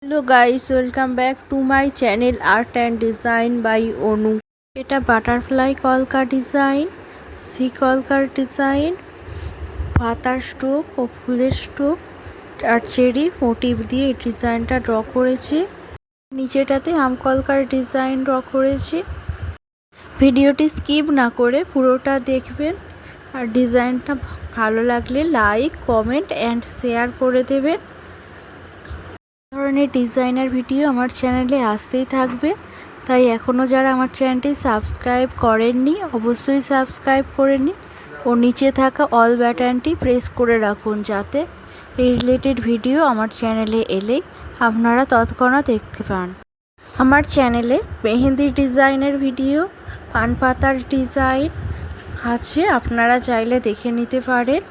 Hello guys, welcome back to my channel art and design by Anu. এটা butterfly কলকা design, C কলকার design, পাতার stroke ও ফুলের স্টোক আর চেরি মোটিভ দিয়ে এই ডিজাইনটা ড্র করেছি। নিচেটাতে আম কলকার ডিজাইন ড্র করেছি। ভিডিওটি স্কিপ না করে পুরোটা দেখবেন আর ডিজাইনটা ভালো লাগলে লাইক, কমেন্ট অ্যান্ড শেয়ার করে দেবেন। ধরনের ডিজাইনার ভিডিও আমার চ্যানেলে আসতেই থাকবে, তাই এখনও যারা আমার চ্যানেলটি সাবস্ক্রাইব করেননি অবশ্যই সাবস্ক্রাইব করে নিন ও নিচে থাকা অল বাটনটি প্রেস করে রাখুন, যাতে এই রিলেটেড ভিডিও আমার চ্যানেলে এলেই আপনারা তৎক্ষণাৎ দেখতে পান। আমার চ্যানেলে মেহেন্দির ডিজাইনের ভিডিও, পান পাতার ডিজাইন আছে, আপনারা চাইলে দেখে নিতে পারেন।